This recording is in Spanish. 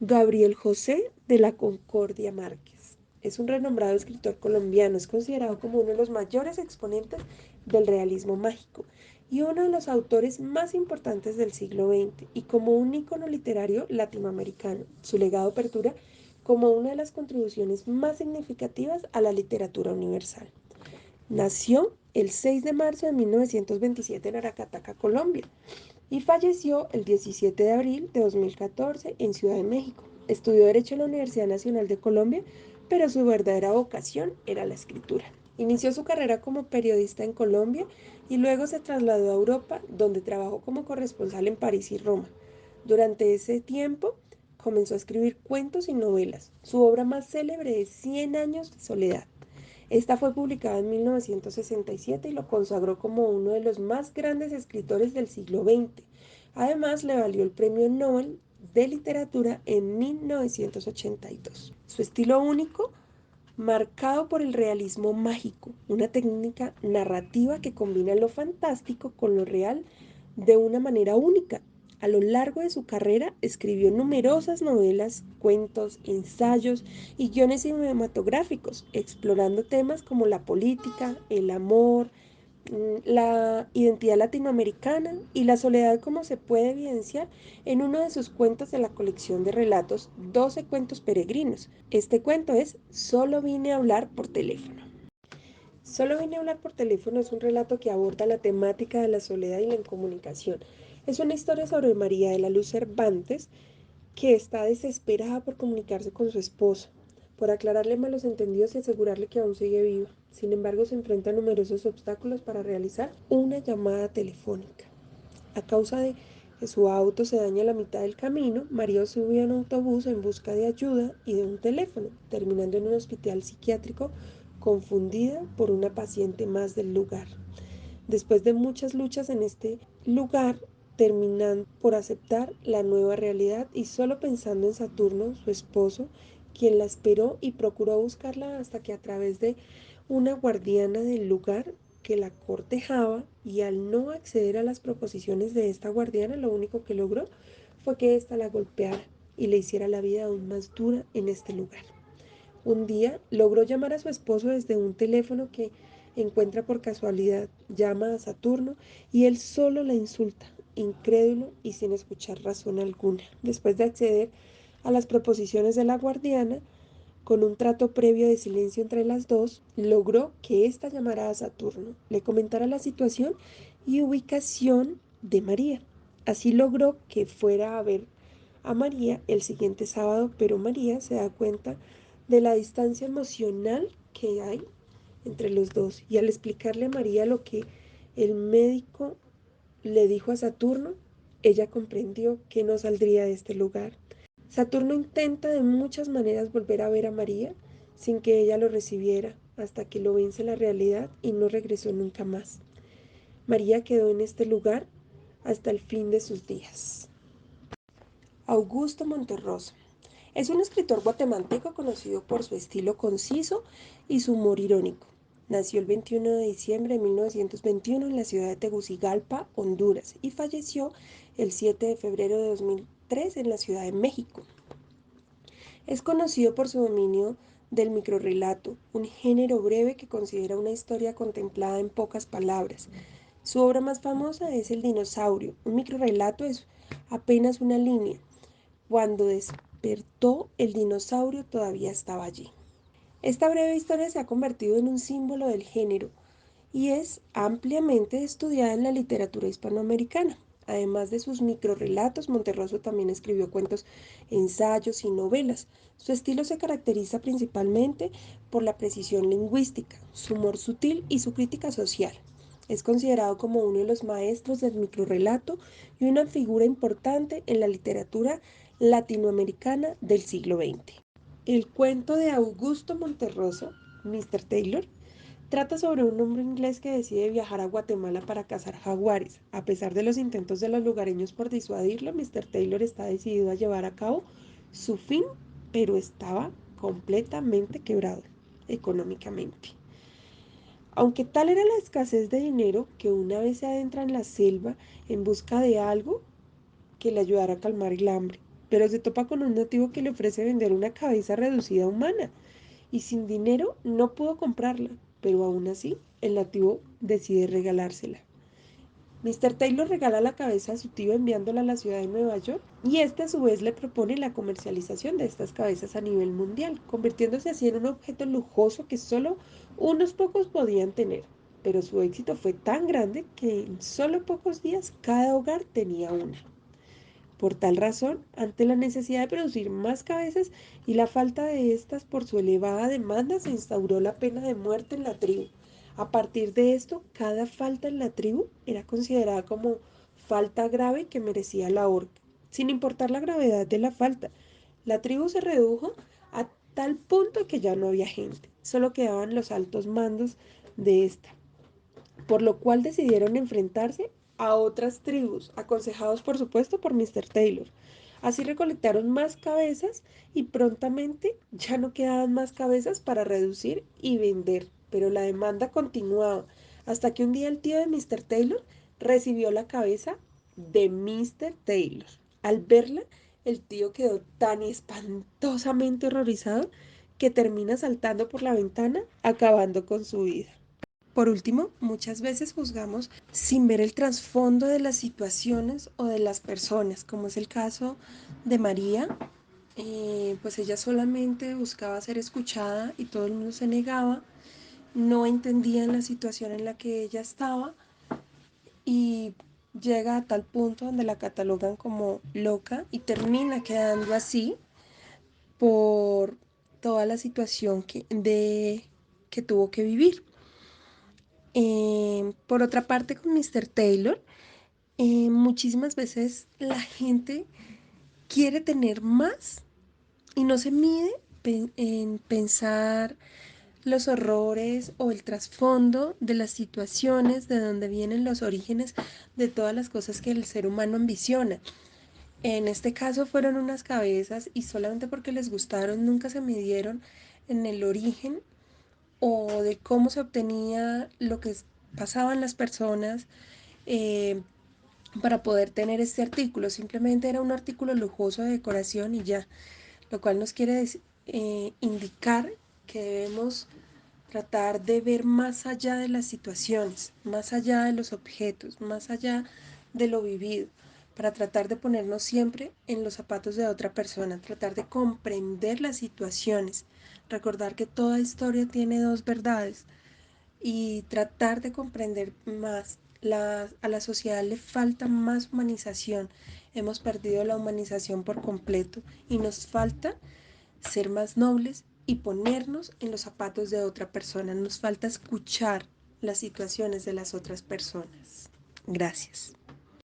Gabriel José de la Concordia Márquez. Es un renombrado escritor colombiano, es considerado como uno de los mayores exponentes del realismo mágico y uno de los autores más importantes del siglo XX y como un ícono literario latinoamericano. Su legado perdura como una de las contribuciones más significativas a la literatura universal. Nació el 6 de marzo de 1927 en Aracataca, Colombia, y falleció el 17 de abril de 2014 en Ciudad de México. Estudió Derecho en la Universidad Nacional de Colombia, pero su verdadera vocación era la escritura. Inició su carrera como periodista en Colombia y luego se trasladó a Europa, donde trabajó como corresponsal en París y Roma. Durante ese tiempo comenzó a escribir cuentos y novelas. Su obra más célebre es Cien años de soledad. Esta fue publicada en 1967 y lo consagró como uno de los más grandes escritores del siglo XX. Además, le valió el Premio Nobel de Literatura en 1982. Su estilo único, marcado por el realismo mágico, una técnica narrativa que combina lo fantástico con lo real de una manera única. A lo largo de su carrera escribió numerosas novelas, cuentos, ensayos y guiones cinematográficos, explorando temas como la política, el amor, la identidad latinoamericana y la soledad, como se puede evidenciar en uno de sus cuentos de la colección de relatos 12 cuentos peregrinos. Este cuento es Solo vine a hablar por teléfono. Solo vine a hablar por teléfono es un relato que aborda la temática de la soledad y la incomunicación. Es una historia sobre María de la Luz Cervantes, que está desesperada por comunicarse con su esposo, por aclararle malos entendidos y asegurarle que aún sigue viva. Sin embargo, se enfrenta a numerosos obstáculos para realizar una llamada telefónica. A causa de que su auto se daña a la mitad del camino, María subió a un autobús en busca de ayuda y de un teléfono, terminando en un hospital psiquiátrico confundida por una paciente más del lugar. Después de muchas luchas en este lugar, terminando por aceptar la nueva realidad y solo pensando en Saturno, su esposo, quien la esperó y procuró buscarla hasta que a través de una guardiana del lugar que la cortejaba, y al no acceder a las proposiciones de esta guardiana, lo único que logró fue que ésta la golpeara y le hiciera la vida aún más dura en este lugar. Un día logró llamar a su esposo desde un teléfono que encuentra por casualidad, llama a Saturno y él solo la insulta, incrédulo y sin escuchar razón alguna. Después de acceder a las proposiciones de la guardiana, con un trato previo de silencio entre las dos, logró que ésta llamara a Saturno, le comentara la situación y ubicación de María. Así logró que fuera a ver a María el siguiente sábado, pero María se da cuenta de la distancia emocional que hay entre los dos y al explicarle a María lo que el médico le dijo a Saturno, ella comprendió que no saldría de este lugar. Saturno intenta de muchas maneras volver a ver a María sin que ella lo recibiera, hasta que lo vence la realidad y no regresó nunca más. María quedó en este lugar hasta el fin de sus días. Augusto Monterroso es un escritor guatemalteco conocido por su estilo conciso y su humor irónico. Nació el 21 de diciembre de 1921 en la ciudad de Tegucigalpa, Honduras, y falleció el 7 de febrero de 2003 en la Ciudad de México. Es conocido por su dominio del microrrelato, un género breve que considera una historia contemplada en pocas palabras. Su obra más famosa es El dinosaurio. Un microrrelato es apenas una línea. Cuando despertó, el dinosaurio todavía estaba allí. Esta breve historia se ha convertido en un símbolo del género y es ampliamente estudiada en la literatura hispanoamericana. Además de sus microrrelatos, Monterroso también escribió cuentos, ensayos y novelas. Su estilo se caracteriza principalmente por la precisión lingüística, su humor sutil y su crítica social. Es considerado como uno de los maestros del microrrelato y una figura importante en la literatura latinoamericana del siglo XX. El cuento de Augusto Monterroso, Mr. Taylor, trata sobre un hombre inglés que decide viajar a Guatemala para cazar jaguares. A pesar de los intentos de los lugareños por disuadirlo, Mr. Taylor está decidido a llevar a cabo su fin, pero estaba completamente quebrado económicamente. Aunque tal era la escasez de dinero, que una vez se adentra en la selva en busca de algo que le ayudara a calmar el hambre. pero se topa con un nativo que le ofrece vender una cabeza reducida humana y sin dinero no pudo comprarla, pero aún así el nativo decide regalársela. Mr. Taylor regala la cabeza a su tío enviándola a la ciudad de Nueva York y este a su vez le propone la comercialización de estas cabezas a nivel mundial, convirtiéndose así en un objeto lujoso que solo unos pocos podían tener. Pero su éxito fue tan grande que en solo pocos días cada hogar tenía una. Por tal razón, ante la necesidad de producir más cabezas y la falta de estas por su elevada demanda, se instauró la pena de muerte en la tribu. A partir de esto, cada falta en la tribu era considerada como falta grave que merecía la horca, sin importar la gravedad de la falta. La tribu se redujo a tal punto que ya no había gente, solo quedaban los altos mandos de esta, por lo cual decidieron enfrentarse a otras tribus, aconsejados por supuesto por Mr. Taylor. Así recolectaron más cabezas y prontamente ya no quedaban más cabezas para reducir y vender, pero la demanda continuaba hasta que un día el tío de Mr. Taylor recibió la cabeza de Mr. Taylor. Al verla, el tío quedó tan espantosamente horrorizado que termina saltando por la ventana, acabando con su vida. Por último, muchas veces juzgamos sin ver el trasfondo de las situaciones o de las personas, como es el caso de María. Pues ella solamente buscaba ser escuchada y todo el mundo se negaba, no entendían la situación en la que ella estaba y llega a tal punto donde la catalogan como loca y termina quedando así por toda la situación que tuvo que vivir. Por otra parte, con Mr. Taylor, muchísimas veces la gente quiere tener más y no se mide en pensar los horrores o el trasfondo de las situaciones, de donde vienen los orígenes de todas las cosas que el ser humano ambiciona. En este caso fueron unas cabezas y solamente porque les gustaron nunca se midieron en el origen o de cómo se obtenía lo que pasaban las personas eh, para poder tener este artículo. Simplemente era un artículo lujoso de decoración y ya, lo cual nos quiere indicar que debemos tratar de ver más allá de las situaciones, más allá de los objetos, más allá de lo vivido, para tratar de ponernos siempre en los zapatos de otra persona, tratar de comprender las situaciones, recordar que toda historia tiene dos verdades y tratar de comprender más. A la sociedad le falta más humanización. Hemos perdido la humanización por completo y nos falta ser más nobles y ponernos en los zapatos de otra persona. Nos falta escuchar las situaciones de las otras personas. Gracias.